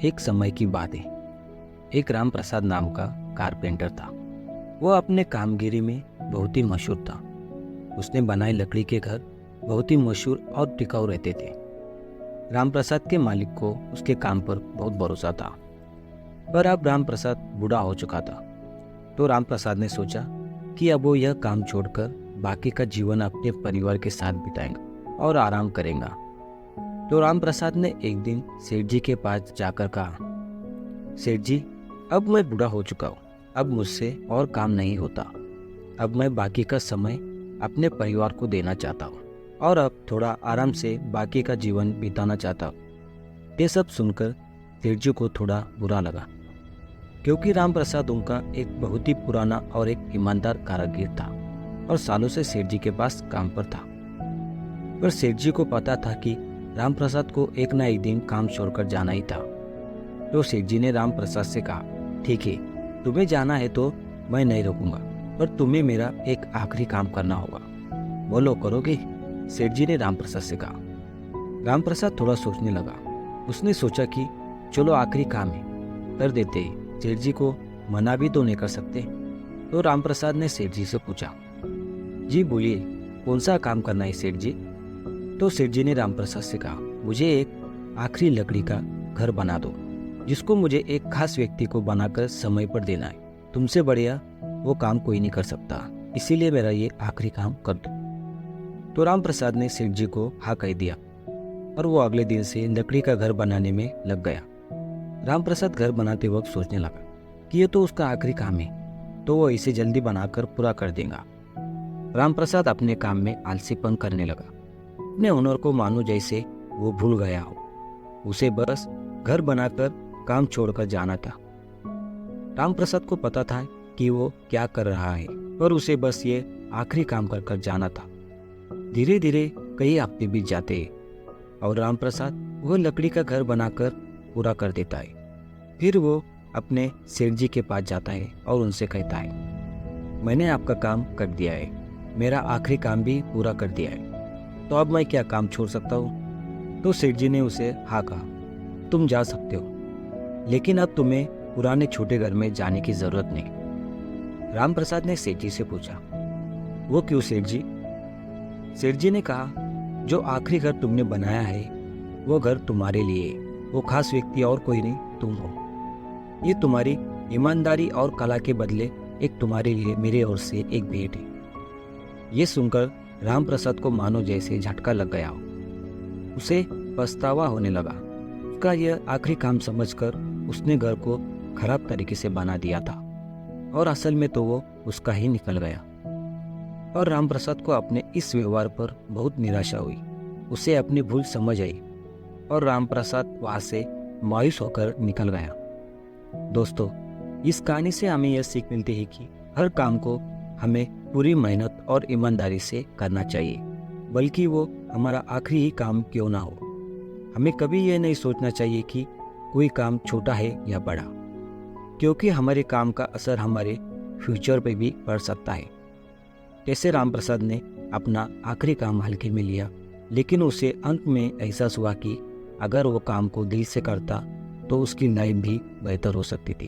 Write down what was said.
एक समय की बात है। एक राम प्रसाद नाम का कारपेंटर था। वह अपने कामगिरी में बहुत ही मशहूर था। उसने बनाए लकड़ी के घर बहुत ही मशहूर और टिकाऊ रहते थे। राम प्रसाद के मालिक को उसके काम पर बहुत भरोसा था। पर अब राम प्रसाद बूढ़ा हो चुका था। तो राम प्रसाद ने सोचा कि अब वो यह काम छोड़कर बाकी का जीवन अपने परिवार के साथ बिताएगा और आराम करेगा। तो राम प्रसाद ने एक दिन सेठ जी के पास जाकर कहा, सेठ जी, अब मैं बूढ़ा हो चुका हूँ। अब मुझसे और काम नहीं होता। अब मैं बाकी का समय अपने परिवार को देना चाहता हूँ और अब थोड़ा आराम से बाकी का जीवन बिताना चाहता हूँ। ये सब सुनकर सेठ जी को थोड़ा बुरा लगा, क्योंकि राम प्रसाद उनका एक बहुत ही पुराना और एक ईमानदार कारीगर था और सालों से सेठ जी के पास काम पर था। पर सेठ जी को पता था कि राम प्रसाद को एक ना एक दिन काम छोड़कर जाना ही था। तो सेठ जी ने राम प्रसाद से कहा, ठीक है, तुम्हें जाना है तो मैं नहीं रोकूंगा, पर तुम्हें मेरा एक आखिरी काम करना होगा। बोलो, करोगे? सेठ जी ने राम प्रसाद से कहा। राम प्रसाद थोड़ा सोचने लगा। उसने सोचा कि चलो, आखिरी काम है, कर देते हैं। सेठ जी को मना भी तो नहीं कर सकते। तो राम प्रसाद ने सेठ जी से पूछा, जी बोलिए, कौन सा काम करना है सेठ जी? तो सेठ जी ने राम प्रसाद से कहा, मुझे एक आखिरी लकड़ी का घर बना दो, जिसको मुझे एक खास व्यक्ति को बनाकर समय पर देना है। तुमसे बढ़िया वो काम कोई नहीं कर सकता, इसीलिए मेरा ये आखिरी काम कर दो। तो राम प्रसाद ने सेठ जी को हाँ कह दिया और वो अगले दिन से लकड़ी का घर बनाने में लग गया। राम प्रसाद घर बनाते वक्त सोचने लगा कि ये तो उसका आखिरी काम है, तो वो इसे जल्दी बनाकर पूरा कर देगा। राम प्रसाद अपने काम में आलसीपन करने लगा। अपने हुनर को मानो जैसे वो भूल गया हो। उसे बस घर बनाकर काम छोड़कर जाना था। राम प्रसाद को पता था कि वो क्या कर रहा है, पर उसे बस ये आखिरी काम कर कर जाना था। धीरे धीरे कई हफ्ते बीत जाते हैं और राम प्रसाद वह लकड़ी का घर बनाकर पूरा कर देता है। फिर वो अपने सेठ जी के पास जाता है और उनसे कहता है, मैंने आपका काम कर दिया है, मेरा आखिरी काम भी पूरा कर दिया है, तो अब मैं क्या काम छोड़ सकता हूँ? तो सेठ जी ने उसे हाँ कहा, तुम जा सकते हो, लेकिन अब तुम्हें पुराने छोटे घर में जाने की जरूरत नहीं। राम प्रसाद ने सेठ जी से पूछा, वो क्यों सेठ जी? सेठ जी ने कहा, जो आखिरी घर तुमने बनाया है वो घर तुम्हारे लिए है। वो खास व्यक्ति और कोई नहीं, तुम हो। ये तुम्हारी ईमानदारी और कला के बदले एक तुम्हारे लिए मेरे ओर से एक भेंट है। ये सुनकर राम प्रसाद को मानो जैसे झटका लग गया हो। उसे पछतावा होने लगा। उसका यह आखिरी काम समझकर उसने घर को खराब तरीके से बना दिया था और असल में तो वो उसका ही निकल गया। और राम प्रसाद को अपने इस व्यवहार पर बहुत निराशा हुई। उसे अपनी भूल समझ आई और राम प्रसाद वहां से मायूस होकर निकल गया। दोस्तों, इस कहानी से हमें यह सीख मिलती है कि हर काम को हमें पूरी मेहनत और ईमानदारी से करना चाहिए, बल्कि वो हमारा आखिरी ही काम क्यों ना हो। हमें कभी यह नहीं सोचना चाहिए कि कोई काम छोटा है या बड़ा, क्योंकि हमारे काम का असर हमारे फ्यूचर पे भी पड़ सकता है। जैसे राम प्रसाद ने अपना आखिरी काम हल्के में लिया, लेकिन उसे अंत में एहसास हुआ कि अगर वो काम को दिल से करता तो उसकी लाइफ भी बेहतर हो सकती थी।